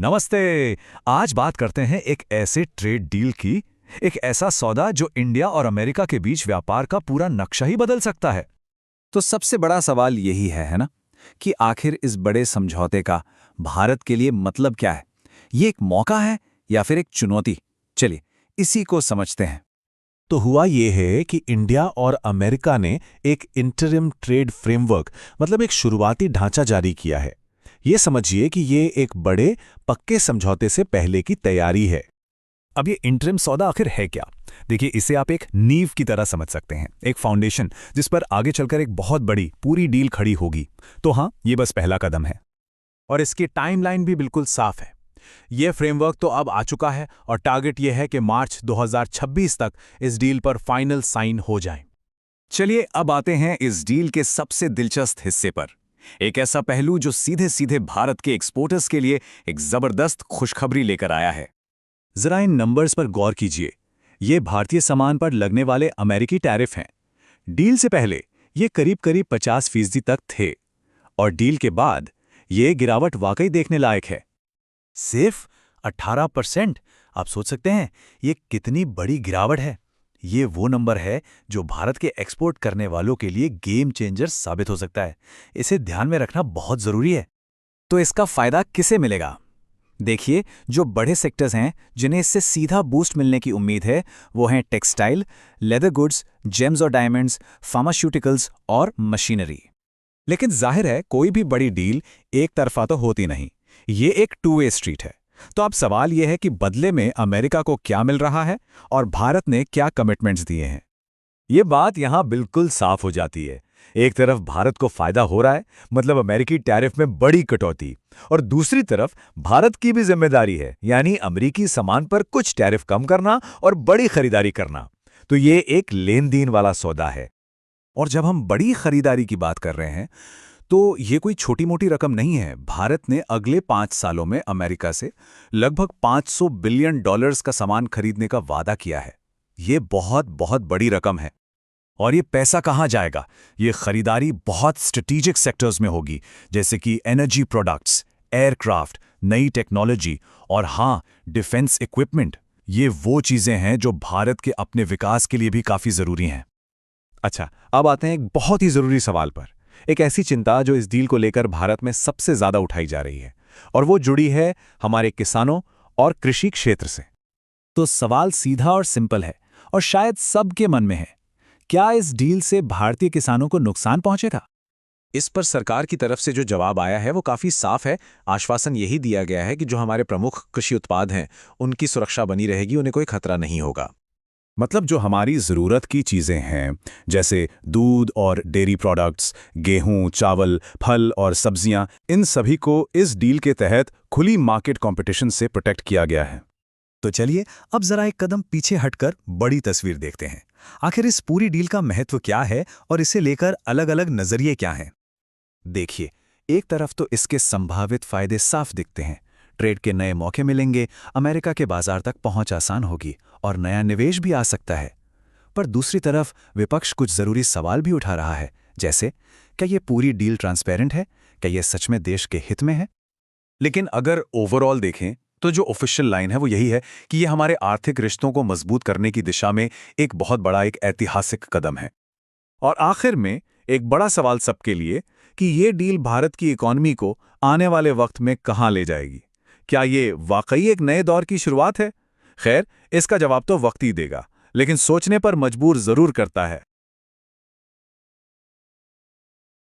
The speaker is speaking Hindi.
नमस्ते। आज बात करते हैं एक ऐसे ट्रेड डील की, एक ऐसा सौदा जो इंडिया और अमेरिका के बीच व्यापार का पूरा नक्शा ही बदल सकता है। तो सबसे बड़ा सवाल यही है ना, कि आखिर इस बड़े समझौते का भारत के लिए मतलब क्या है? ये एक मौका है या फिर एक चुनौती? चलिए इसी को समझते हैं। तो हुआ ये है कि इंडिया और अमेरिका ने एक इंटरिम ट्रेड फ्रेमवर्क मतलब एक शुरुआती ढांचा जारी किया है। ये समझिए कि ये एक बड़े पक्के समझौते से पहले की तैयारी है। अब ये इंटरिम सौदा आखिर है क्या? देखिए, इसे आप एक नींव की तरह समझ सकते हैं, एक फाउंडेशन जिस पर आगे चलकर एक बहुत बड़ी पूरी डील खड़ी होगी। तो हाँ, ये बस पहला कदम है। और इसकी टाइमलाइन भी बिल्कुल साफ है। ये फ्रेमवर्क तो अब आ चुका है और टारगेट ये है कि मार्च 2026 तक इस डील पर फाइनल साइन हो जाए। चलिए अब आते हैं इस डील के सबसे दिलचस्प हिस्से पर, एक ऐसा पहलू जो सीधे सीधे भारत के एक्सपोर्टर्स के लिए एक जबरदस्त खुशखबरी लेकर आया है। जरा इन नंबर्स पर गौर कीजिए। ये भारतीय सामान पर लगने वाले अमेरिकी टैरिफ हैं। डील से पहले ये करीब करीब 50% तक थे और डील के बाद ये गिरावट वाकई देखने लायक है। सिर्फ 18%। आप सोच सकते हैं ये कितनी बड़ी गिरावट है। ये वो नंबर है जो भारत के एक्सपोर्ट करने वालों के लिए गेम चेंजर साबित हो सकता है। इसे ध्यान में रखना बहुत जरूरी है। तो इसका फायदा किसे मिलेगा? देखिए, जो बड़े सेक्टर्स हैं जिन्हें इससे सीधा बूस्ट मिलने की उम्मीद है, वो हैं टेक्सटाइल, लेदर गुड्स, जेम्स और डायमंड्स, फार्मास्यूटिकल्स और मशीनरी। लेकिन जाहिर है, कोई भी बड़ी डील एक तरफा तो होती नहीं। ये एक टू वे स्ट्रीट है। तो अब सवाल यह है कि बदले में अमेरिका को क्या मिल रहा है और भारत ने क्या कमिटमेंट्स दिए हैं। ये बात यहां बिल्कुल साफ हो जाती है। एक तरफ भारत को फायदा हो रहा है, मतलब अमेरिकी टैरिफ में बड़ी कटौती, और दूसरी तरफ भारत की भी जिम्मेदारी है, यानी अमेरिकी सामान पर कुछ टैरिफ कम करना और बड़ी खरीदारी करना। तो ये एक लेन देन वाला सौदा है। और जब हम बड़ी खरीदारी की बात कर रहे हैं तो ये कोई छोटी मोटी रकम नहीं है। भारत ने अगले 5 सालों में अमेरिका से लगभग $500 बिलियन का सामान खरीदने का वादा किया है। ये बहुत बहुत बड़ी रकम है। और ये पैसा कहाँ जाएगा? ये खरीदारी बहुत स्ट्रेटेजिक सेक्टर्स में होगी, जैसे कि एनर्जी प्रोडक्ट्स, एयरक्राफ्ट, नई टेक्नोलॉजी और हाँ, डिफेंस इक्विपमेंट। ये वो चीजें हैं जो भारत के अपने विकास के लिए भी काफी जरूरी हैं। अच्छा, अब आते हैं एक बहुत ही जरूरी सवाल पर, एक ऐसी चिंता जो इस डील को लेकर भारत में सबसे ज्यादा उठाई जा रही है, और वो जुड़ी है हमारे किसानों और कृषि क्षेत्र से। तो सवाल सीधा और सिंपल है और शायद सबके मन में है, क्या इस डील से भारतीय किसानों को नुकसान पहुंचेगा? इस पर सरकार की तरफ से जो जवाब आया है वो काफी साफ है। आश्वासन यही दिया गया है कि जो हमारे प्रमुख कृषि उत्पाद हैं उनकी सुरक्षा बनी रहेगी, उन्हें कोई खतरा नहीं होगा। मतलब जो हमारी ज़रूरत की चीज़ें हैं, जैसे दूध और डेयरी प्रोडक्ट्स, गेहूं, चावल, फल और सब्जियां, इन सभी को इस डील के तहत खुली मार्केट कंपटीशन से प्रोटेक्ट किया गया है। तो चलिए अब जरा एक कदम पीछे हटकर बड़ी तस्वीर देखते हैं। आखिर इस पूरी डील का महत्व क्या है और इसे लेकर अलग अलग नजरिए क्या हैं? देखिए, एक तरफ तो इसके संभावित फायदे साफ दिखते हैं। ट्रेड के नए मौके मिलेंगे, अमेरिका के बाजार तक पहुंच आसान होगी और नया निवेश भी आ सकता है। पर दूसरी तरफ विपक्ष कुछ जरूरी सवाल भी उठा रहा है, जैसे क्या ये पूरी डील ट्रांसपेरेंट है? क्या ये सच में देश के हित में है? लेकिन अगर ओवरऑल देखें तो जो ऑफिशियल लाइन है वो यही है कि ये हमारे आर्थिक रिश्तों को मजबूत करने की दिशा में एक बहुत बड़ा, एक ऐतिहासिक कदम है। और आखिर में एक बड़ा सवाल सबके लिए कि ये डील भारत की इकॉनमी को आने वाले वक्त में कहां ले जाएगी। क्या ये वाकई एक नए दौर की शुरुआत है? खैर, इसका जवाब तो वक्त ही देगा, लेकिन सोचने पर मजबूर जरूर करता है।